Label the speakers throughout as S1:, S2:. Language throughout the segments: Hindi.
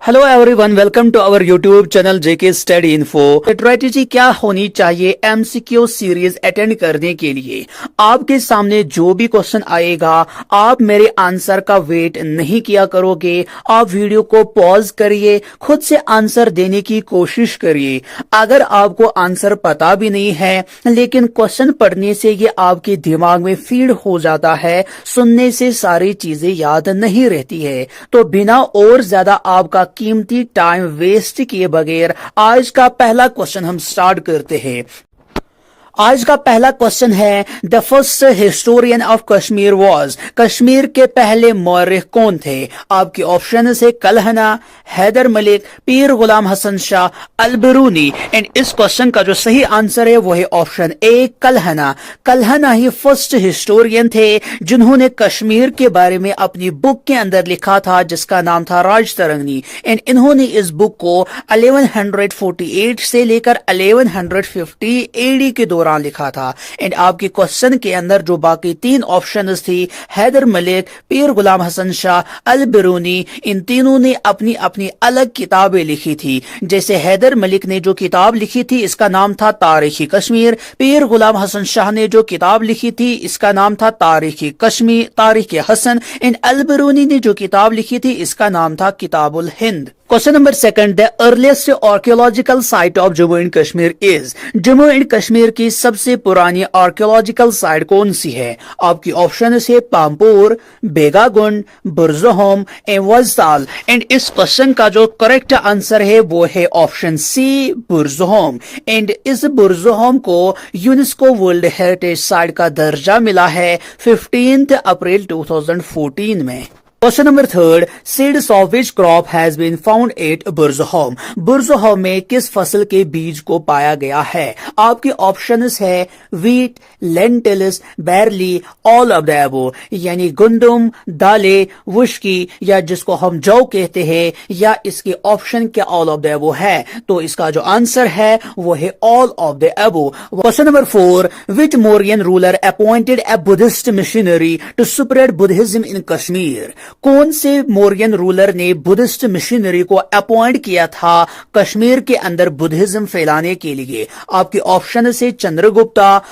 S1: Hello everyone, welcome to our YouTube channel JK study info. Strategy क्या होनी चाहिए एमसीक्यू सीरीज अटेंड करने के लिए। आपके सामने जो भी क्वेश्चन आएगा आप मेरे आंसर का वेट नहीं किया करोगे। आप वीडियो को पॉज करिए, खुद से आंसर देने की कोशिश करिए। अगर आपको आंसर पता भी नहीं है लेकिन क्वेश्चन पढ़ने से ये आपके दिमाग में फीड हो जाता है, सुनने से सारी चीजें याद नहीं रहती है, तो बिना और ज्यादा आपका कीमती टाइम वेस्ट किए बगैर आज का पहला क्वेश्चन हम स्टार्ट करते हैं। आज का पहला क्वेश्चन है, the first historian of Kashmir was. Kashmir के पहले मौर्य कौन थे? आपके ऑप्शन है कलहना, हैदर मलिक, पीर गुलाम हसन शाह, अलबरूनी। एंड इस क्वेश्चन का जो सही आंसर है वो है option A Kalhana. Kalhana he first historian थे जिन्होंने कश्मीर के बारे में अपनी बुक के अंदर लिखा था जिसका नाम था राजतरंगिणी। एंड इन्होंने इस बुक को 1148 से लेकर 1150 एडी के दौरान लिखा था। एंड आपके क्वेश्चन के अंदर जो बाकी तीन ऑप्शंस थी, हैदर मलिक, पीर गुलाम हसन शाह, अल बिरूनी, इन तीनों ने अपनी अपनी अलग किताबें लिखी थी। जैसे हैदर मलिक ने जो किताब लिखी थी इसका नाम था तारीखी कश्मीर, पीर गुलाम हसन शाह ने जो किताब लिखी थी इसका नाम था तारीखी कश्मीर, तारीख हसन। एंड अल बिरूनी ने जो किताब लिखी थी इसका नाम था Kitabul Hind. Question number second, the earliest archaeological site of Jammu and Kashmir is. Jammu and Kashmir की सबसे पुरानी आर्कियोलॉजिकल साइट कौन सी है? आपकी ऑप्शन है पामपुर, बेगागुंड, बुरजहोम एंड वजताल। एंड इस क्वेश्चन का जो करेक्ट आंसर है वो है ऑप्शन सी बुरजहोम। एंड इस बुरजहोम को यूनेस्को वर्ल्ड हेरिटेज साइट का दर्जा मिला है 15 अप्रैल 2014 में। Question number third, seeds of which crop has been found at Burzahom. Burzahom में किस फसल के बीज को पाया गया है? आपके ऑप्शंस है wheat, lentils, बैरली, all of the above. यानी गुंदुम, दालें, वुश्की या जिसको हम जौ कहते हैं, या इसके ऑप्शन क्या ऑल ऑफ द अबव है? तो इसका जो आंसर है वो है all of the above. Question number four, which Mauryan ruler appointed a Buddhist missionary to spread Buddhism in Kashmir. कौन से मौर्यन रूलर ने बुद्धिस्ट मिशनरी को अपॉइंट किया था कश्मीर के अंदर बुद्धिज्म फैलाने के लिए? आपके ऑप्शन से चंद्रगुप्ता,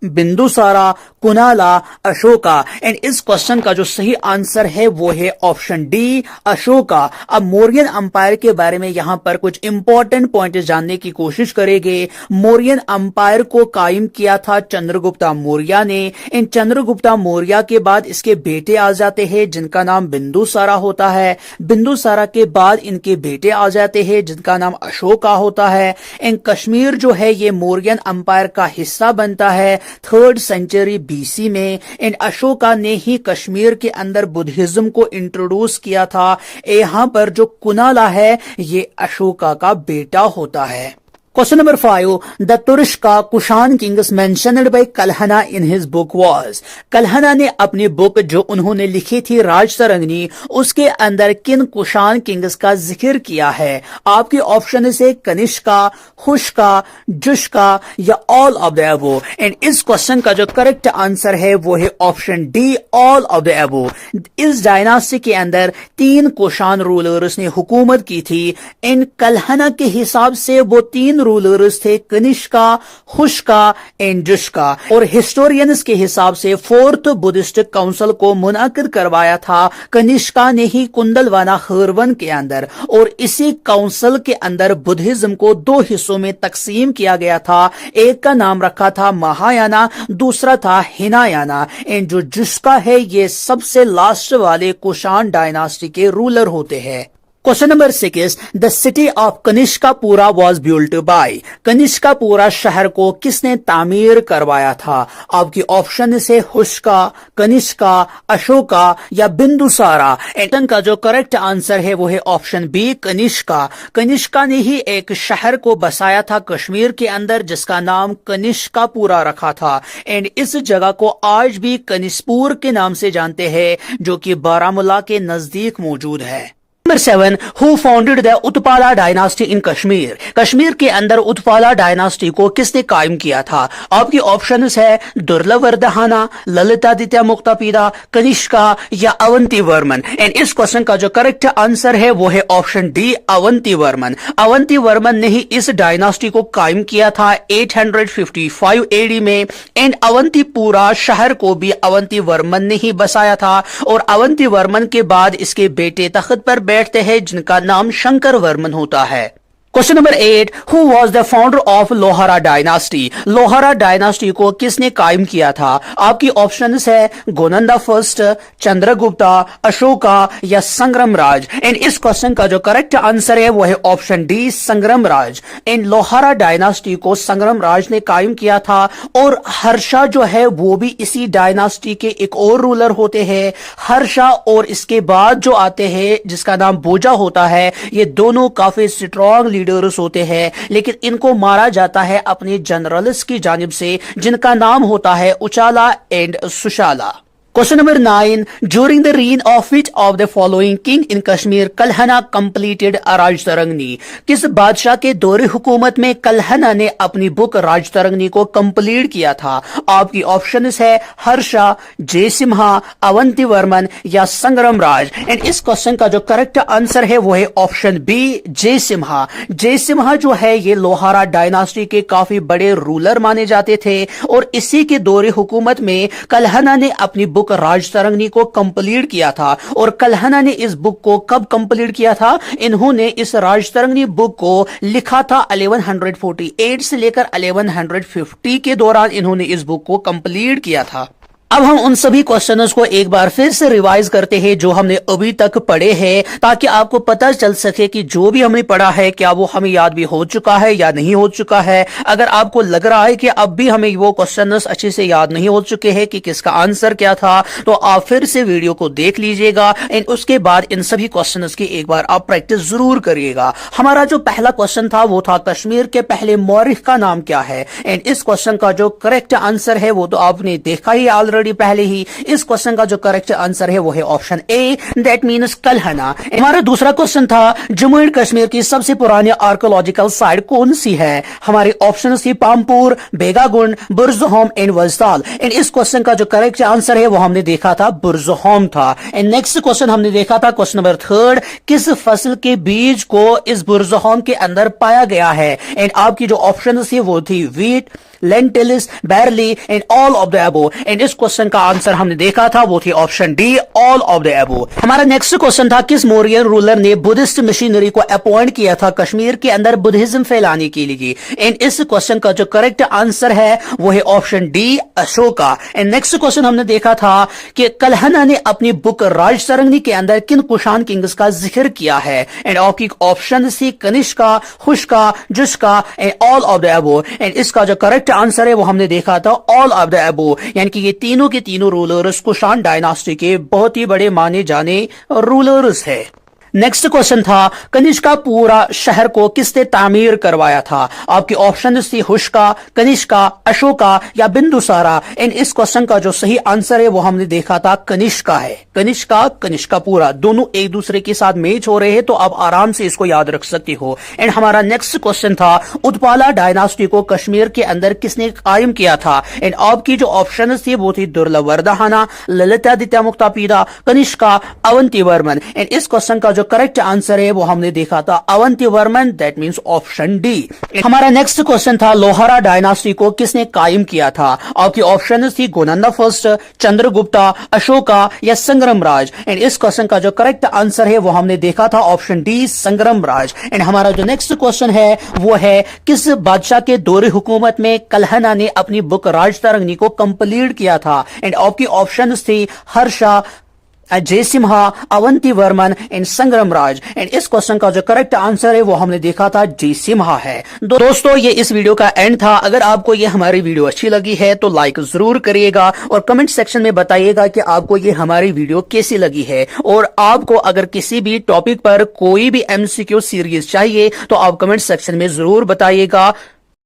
S1: बिंदुसारा, कुनाला, अशोका। एंड इस क्वेश्चन का जो सही आंसर है वो है ऑप्शन डी अशोका। अब मौर्यन अंपायर के बारे में यहां पर कुछ इंपॉर्टेंट पॉइंट जानने की कोशिश करेंगे। मौर्यन अंपायर को कायम किया था चंद्रगुप्ता मौर्य ने। इन चंद्रगुप्ता मौर्य के बाद इसके बेटे आ जाते हैं जिनका नाम बिंदुसारा होता है। बिंदुसारा के बाद इनके बेटे आ जाते हैं जिनका नाम अशोका होता है। इन कश्मीर जो है ये मौर्यन अंपायर का हिस्सा बनता है 3rd सेंचुरी बीसी में। इन अशोका ने ही कश्मीर के अंदर बुद्धिज्म को इंट्रोड्यूस किया था। यहां पर जो कुनाला है ये अशोका का बेटा होता है। Question number 5, the Turk Kushan kings mentioned by Kalhana in his book was. Kalhana ने अपनी बुक जो उन्होंने लिखी थी राजतरंगिणी, उसके अंदर किन कुशान किंग्स का जिक्र किया है? आपके ऑप्शन से कनिष्का, खुशका, जुशका या all of the above. And इस क्वेश्चन का जो करेक्ट आंसर है वो है option D all of the above. इस डायनास्टी के अंदर 3 कुशान रूलर्स ने हुकूमत की थी। इन कलहना के हिसाब से वो 3 रूलर्स थे कनिष्का, खुशका एंड जुशका। और हिस्टोरियंस के हिसाब से 4th बुद्धिस्ट काउंसिल को मुनाकिद करवाया था कनिष्का ने ही कुंदलवाना खरवन के अंदर। और इसी काउंसिल के अंदर बुद्धिज्म को 2 हिस्सों में तकसीम किया गया था। एक का नाम रखा था महायाना, दूसरा था हिनायाना। एंड जो जुशका है ये सबसे लास्ट वाले कुशान डायनास्टी के रूलर होते हैं। Question number 6, the city of Kanishkapura was built by. Kanishkapura शहर को किसने तामीर करवाया था? आपकी ऑप्शन से हुशका, कनिष्का, अशोका या बिंदुसारा। एटन का जो करेक्ट आंसर है वो है ऑप्शन बी कनिष्का। कनिष्का ने ही एक शहर को बसाया था कश्मीर के अंदर जिसका नाम कनिष्कापुरा रखा था। एंड इस जगह को आज भी कनिष्पुर के नाम से जानते हैं जो कि बारामूला के नजदीक मौजूद है। Number 7, who founded the Utpala dynasty in Kashmir? Kashmir के अंदर उत्पाला डायनास्टी को किसने कायम किया था? आपकी ऑप्शंस है दुर्लभवर्धहाना, ललितादित्य मुक्तापीदा, कनिष्का या अवंती वर्मन। एंड इस क्वेश्चन का जो करेक्ट आंसर है वो है ऑप्शन डी, अवंती वर्मन। अवंती वर्मन ने ही इस डायनास्टी को कायम किया था 855 एडी में। एंड अवंतीपुरा शहर को भी अवंती वर्मन ने ही बसाया था। और अवंती वर्मन के बाद इसके बेटे तख्त पर बैठते हैं जिनका नाम शंकर वर्मन होता है। Question number 8, who was the founder of Lohara dynasty? Lohara dynasty को किसने कायम किया था? आपकी ऑप्शंस है गोनंदा फर्स्ट, चंद्रगुप्ता, अशोका या संग्रामराज। एंड इस क्वेश्चन का जो करेक्ट आंसर है वो है option D, Sangramraj. And Lohara dynasty को संग्रामराज ने कायम किया था। और हर्षा जो है वो भी इसी डायनास्टी के एक और रूलर होते हैं। हर्षा और इसके बाद जो आते हैं जिसका नाम बोजा होता है, ये दोनों काफी स्ट्रॉन्ग लीडर्स होते हैं, लेकिन इनको मारा जाता है अपने जनरल्स की जानिब से जिनका नाम होता है Uchala and Sushala. Question number 9, during the reign of which of the following king in Kashmir Kalhana completed Rajatarangini? किस बादशाह के दौरे हुकूमत में कल्हना ने अपनी बुक राजतरंगनी को कंप्लीट किया था? आपकी ऑप्शंस है हर्षा, जयसिम्हा, अवंती वर्मन या संग्रामराज। एंड इस क्वेश्चन का जो करेक्ट आंसर है वो है ऑप्शन बी, जयसिम्हा। जयसिम्हा जो है ये लोहारा डायनास्टी के काफी बड़े रूलर माने जाते थे। और इसी के दौरे हुकूमत में कल्हना ने अपनी बुक राजतरंगनी को कंप्लीट किया था। और कल्हना ने इस बुक को कब कंप्लीट किया था? इन्होंने इस राजतरंगनी बुक को लिखा था 1148 से लेकर 1150 के दौरान इन्होंने इस बुक को कंप्लीट किया था। अब हम उन सभी क्वेश्चंस को एक बार फिर से रिवाइज करते हैं जो हमने अभी तक पढ़े हैं, ताकि आपको पता चल सके कि जो भी हमने पढ़ा है क्या वो हमें याद भी हो चुका है या नहीं हो चुका है। अगर आपको लग रहा है कि अब भी हमें वो क्वेश्चंस अच्छे से याद नहीं हो चुके हैं कि किसका आंसर क्या था, तो आप फिर से वीडियो को देख लीजिएगा। एंड उसके बाद इन सभी क्वेश्चंस की एक बार आप प्रैक्टिस जरूर करिएगा। हमारा जो पहला क्वेश्चन था वो था कश्मीर के पहले मौरिख का नाम क्या है? एंड इस क्वेश्चन का जो करेक्ट आंसर है वो तो आपने देखा ही ऑलरेडी पहले ही। इस क्वेश्चन का जो करेक्ट आंसर है वो है option A, that means Kalhana. हमारा दूसरा क्वेश्चन था जम्मू एंड कश्मीर की सबसे पुरानी आर्कोलॉजिकल साइट कौन सी है? हमारे ऑप्शन थी पामपुर, बेगागुंड, बुर्ज़होम एंड वजताल। एंड इस क्वेश्चन का जो करेक्ट आंसर है वो हमने देखा था बुर्ज़होम था। एंड नेक्स्ट क्वेश्चन हमने देखा था क्वेश्चन नंबर 3, किस फसल के बीज को इस बुर्ज़होम के अंदर पाया गया है? एंड आपकी जो ऑप्शन थी वो थी wheat, lentils, बैरली and all of the above. And इस क्वेश्चन का आंसर हमने देखा था वो थी option D, all of the अबो। हमारा नेक्स्ट क्वेश्चन था किस मौर्यन रूलर ने बुद्धिस्ट मिशनरी को अपॉइंट किया था कश्मीर के अंदर बुद्धिज्म फैलाने के लिए? एंड इस क्वेश्चन का जो करेक्ट आंसर है वो है option D, Ashoka. And next question हमने देखा था कि कल्हना ने अपनी बुक राजतरंगनी के अंदर किन कुशान किंग्स का जिक्र किया है? एंड आपकी ऑप्शन थी Kanishka, Hushka, Jushka and all of the above. And इसका जो करेक्ट आंसर है वो हमने देखा था ऑल ऑफ द अबो, यानी कि ये तीनों के तीनों रूलर्स कुशान डायनास्टी के बहुत ही बड़े माने जाने रूलर्स है। नेक्स्ट क्वेश्चन था कनिष्का पूरा शहर को किसने तामीर करवाया था? आपकी ऑप्शन थी हुष्का, कनिष्का, अशोका या बिंदुसारा। एंड इस क्वेश्चन का जो सही आंसर है वो हमने देखा था कनिष्का है। कनिष्का, कनिष्का पूरा दोनों एक दूसरे के साथ मैच हो रहे हैं, तो आप आराम से इसको याद रख सकते हो। एंड हमारा नेक्स्ट क्वेश्चन था उत्पाला डायनास्टी को कश्मीर के अंदर किसने कायम किया था? एंड आपकी जो ऑप्शन थी वो थी दुर्लभवर्धहाना, ललितादित्य मुक्तापीदा, कनिष्का, अवंती वर्मन। एंड इस क्वेश्चन का जो करेक्ट आंसर है वो हमने देखा था Avanti Varman, that means option D. हमारा नेक्स्ट क्वेश्चन था लोहारा डायनास्टी को किसने कायम किया था? आपकी ऑप्शन थी गोनंदा फर्स्ट, चंद्रगुप्ता, अशोका या संग्रामराज। एंड इस क्वेश्चन का जो करेक्ट आंसर है वो हमने देखा था ऑप्शन डी, संग्रामराज। एंड हमारा जो नेक्स्ट क्वेश्चन है वो है किस बादशाह के दौरे हुकूमत में कल्हना ने अपनी बुक राजतरंगनी को कंप्लीट किया था? एंड आपकी ऑप्शन थी हर्षा, जयसिम्हा, अवंती वर्मन एंड संग्रामराज। एंड इस क्वेश्चन का जो करेक्ट आंसर है वो हमने देखा था जयसिम्हा है। दोस्तों ये इस वीडियो का एंड था। अगर आपको ये हमारी वीडियो अच्छी लगी है तो लाइक जरूर करिएगा और कमेंट सेक्शन में बताइएगा कि आपको ये हमारी वीडियो कैसी लगी है। और आपको अगर किसी भी टॉपिक पर कोई भी MCQ सीरीज चाहिए तो आप कमेंट सेक्शन में जरूर बताइएगा।